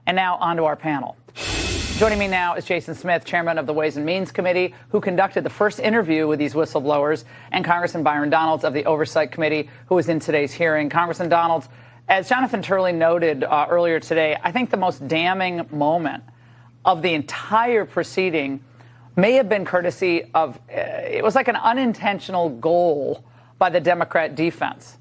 And now on to our panel. Joining me now is Jason Smith, chairman of the Ways and Means Committee, who conducted the first interview with these whistleblowers, and Congressman Byron Donalds of the Oversight Committee, who was in today's hearing. Congressman Donalds, as Jonathan Turley noted earlier today, I think the most damning moment of the entire proceeding may have been courtesy of, it was like an unintentional goal by the Democrat defense.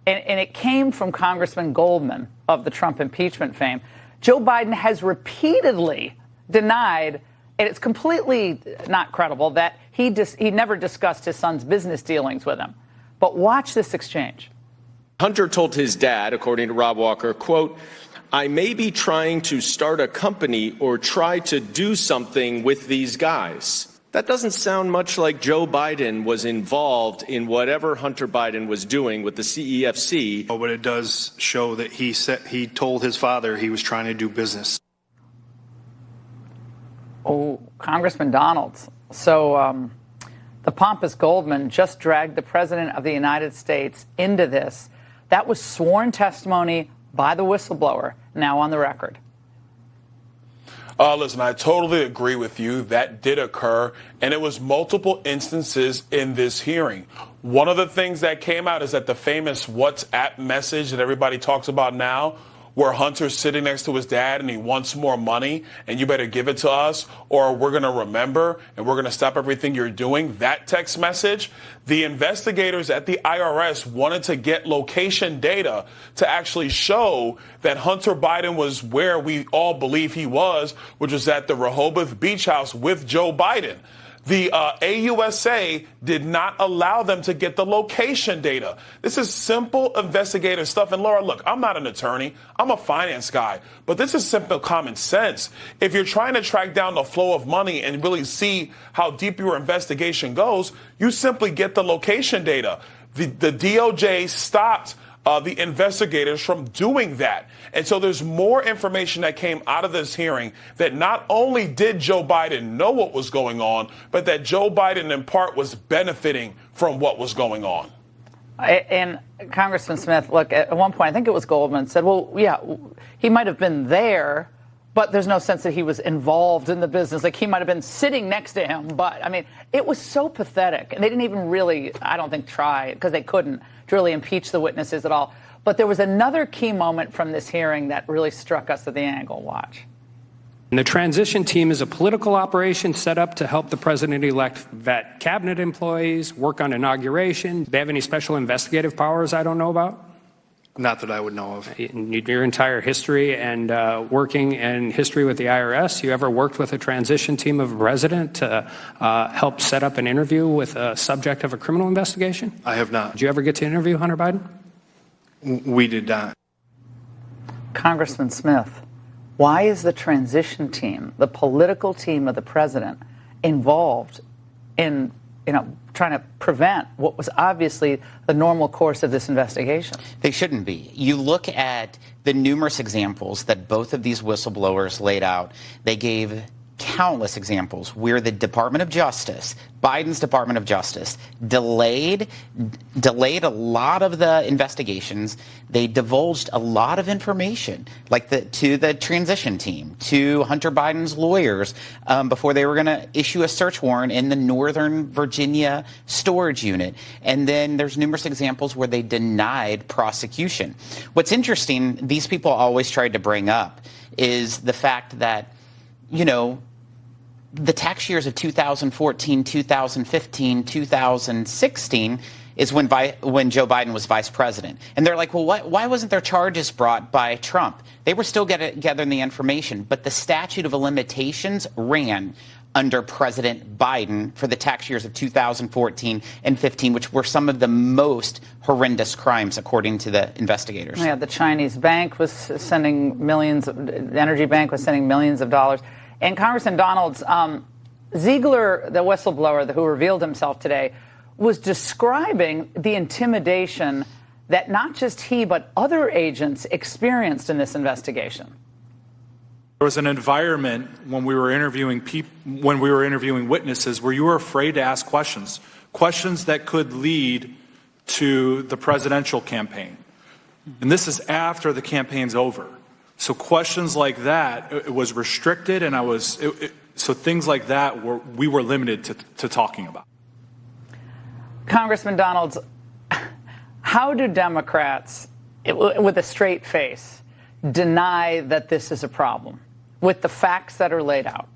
And it came from Congressman Goldman of the Trump impeachment fame. Joe Biden has repeatedly denied, and it's completely not credible, that he never discussed his son's business dealings with him. But watch this exchange. Hunter told his dad, according to Rob Walker, quote, "I may be trying to start a company or try to do something with these guys." That doesn't sound much like Joe Biden was involved in whatever Hunter Biden was doing with the CEFC. But it does show that he told his father he was trying to do business. Oh, Congressman Donalds. So the pompous Goldman just dragged the president of the United States into this. That was sworn testimony by the whistleblower, now on the record. Listen, I totally agree with you. That did occur, and it was multiple instances in this hearing. One of the things that came out is that the famous WhatsApp message that everybody talks about now, where Hunter's sitting next to his dad and he wants more money and you better give it to us or we're going to remember and we're going to stop everything you're doing. That text message, the investigators at the IRS wanted to get location data to actually show that Hunter Biden was where we all believe he was, which was at the Rehoboth Beach House with Joe Biden. The AUSA did not allow them to get the location data. This is simple investigative stuff. And Laura, look, I'm not an attorney. I'm a finance guy. But this is simple common sense. If you're trying to track down the flow of money and really see how deep your investigation goes, you simply get the location data. The DOJ stopped the investigators from doing that. And so there's more information that came out of this hearing that not only did Joe Biden know what was going on, but that Joe Biden in part was benefiting from what was going on. And Congressman Smith, look, at one point, I think it was Goldman said, well, yeah, he might have been there, but there's no sense that he was involved in the business. Like he might have been sitting next to him. But I mean, it was so pathetic. And they didn't even really, I don't think, try because they couldn't to really impeach the witnesses at all. But there was another key moment from this hearing that really struck us at the angle. Watch. And the transition team is a political operation set up to help the president-elect vet cabinet employees, work on inauguration. Do they have any special investigative powers I don't know about? Not that I would know of. In your entire history and working in history with the IRS, you ever worked with a transition team of a president to help set up an interview with a subject of a criminal investigation? I have not. Did you ever get to interview Hunter Biden? We did not. Congressman Smith, why is the transition team, the political team of the president, involved in, trying to prevent what was obviously the normal course of this investigation? They shouldn't be. You look at the numerous examples that both of these whistleblowers laid out. They gave countless examples where the Department of Justice, Biden's Department of Justice, delayed a lot of the investigations. They divulged a lot of information, like to the transition team, to Hunter Biden's lawyers, before they were going to issue a search warrant in the Northern Virginia storage unit. And then there's numerous examples where they denied prosecution. What's interesting, these people always tried to bring up is the fact that, the tax years of 2014, 2015, 2016 is when Joe Biden was vice president. And they're like, well, why wasn't there charges brought by Trump? They were still gathering the information, but the statute of limitations ran under President Biden for the tax years of 2014 and 15, which were some of the most horrendous crimes, according to the investigators. Yeah, the Chinese bank was sending millions, the energy bank was sending millions of dollars. And Congressman Donalds, Ziegler, the whistleblower who revealed himself today, was describing the intimidation that not just he but other agents experienced in this investigation. There was an environment when we were interviewing witnesses where you were afraid to ask questions that could lead to the presidential campaign. And this is after the campaign's over. So questions like that, it was restricted, and so things like that we were limited to talking about. Congressman Donalds, how do Democrats, with a straight face, deny that this is a problem with the facts that are laid out?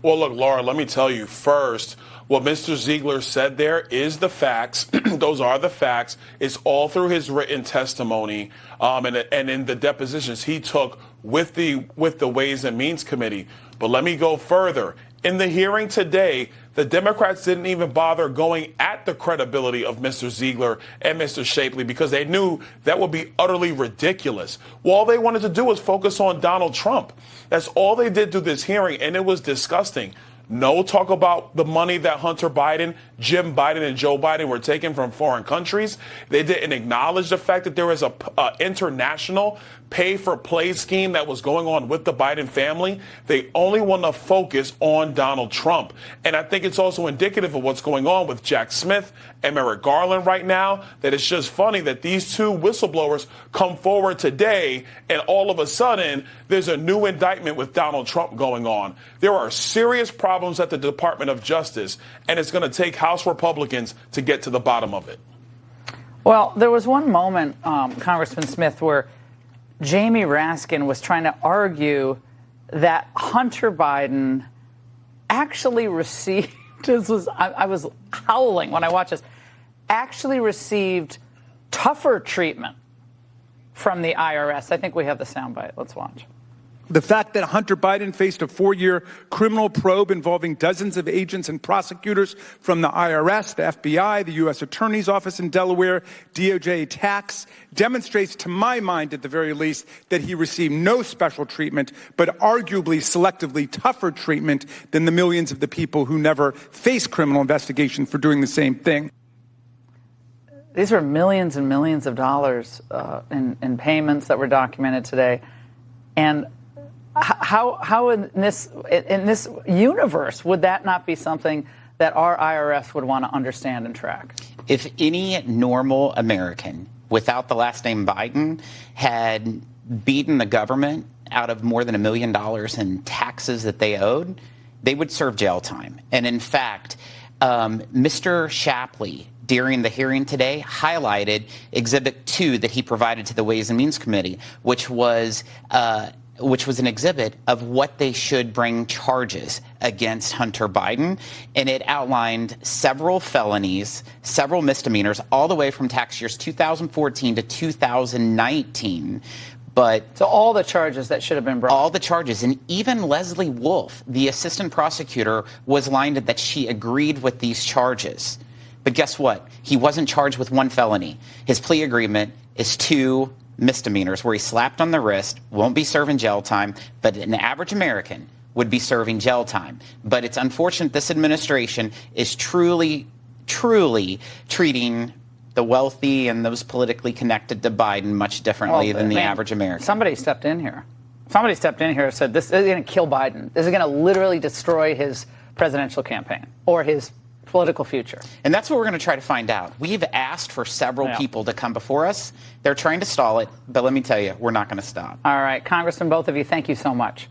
Well, look, Laura, let me tell you first, what Mr. Ziegler said there is the facts. Those are the facts. It's all through his written testimony and in the depositions he took with the Ways and Means Committee. But let me go further. In the hearing today, the Democrats didn't even bother going at the credibility of Mr. Ziegler and Mr. Shapley because they knew that would be utterly ridiculous. Well, all they wanted to do was focus on Donald Trump. That's all they did through this hearing, and it was disgusting. No talk about the money that Hunter Biden, Jim Biden, and Joe Biden were taking from foreign countries. They didn't acknowledge the fact that there was a international pay-for-play scheme that was going on with the Biden family. They only want to focus on Donald Trump. And I think it's also indicative of what's going on with Jack Smith and Merrick Garland right now, that it's just funny that these two whistleblowers come forward today and all of a sudden there's a new indictment with Donald Trump going on. There are serious problems at the Department of Justice, and it's going to take House Republicans to get to the bottom of it. Well, there was one moment, Congressman Smith, where Jamie Raskin was trying to argue that Hunter Biden actually received, I was howling when I watched this, actually received tougher treatment from the IRS. I think we have the soundbite. Let's watch. The fact that Hunter Biden faced a 4-year criminal probe involving dozens of agents and prosecutors from the IRS, the FBI, the U.S. Attorney's Office in Delaware, DOJ tax, demonstrates, to my mind at the very least, that he received no special treatment, but arguably selectively tougher treatment than the millions of the people who never face criminal investigation for doing the same thing. These are millions and millions of dollars in payments that were documented today. And how in this universe would that not be something that our IRS would want to understand and track? If any normal American without the last name Biden had beaten the government out of more than $1 million in taxes that they owed, they would serve jail time. And in fact, Mr. Shapley, during the hearing today, highlighted Exhibit 2 that he provided to the Ways and Means Committee, which was an exhibit of what they should bring charges against Hunter Biden. And it outlined several felonies, several misdemeanors, all the way from tax years 2014 to 2019. So all the charges that should have been brought. All the charges. And even Leslie Wolf, the assistant prosecutor, was lined that she agreed with these charges. But guess what? He wasn't charged with one felony. His plea agreement is 2 misdemeanors where he slapped on the wrist, won't be serving jail time, but an average American would be serving jail time. But it's unfortunate this administration is truly treating the wealthy and those politically connected to Biden much differently than the average American. Somebody stepped in here. And said this is going to kill Biden. This is going to literally destroy his presidential campaign or his political future. And that's what we're going to try to find out. We've asked for several people to come before us. They're trying to stall it, but let me tell you, we're not going to stop. All right, Congressman, both of you, thank you so much.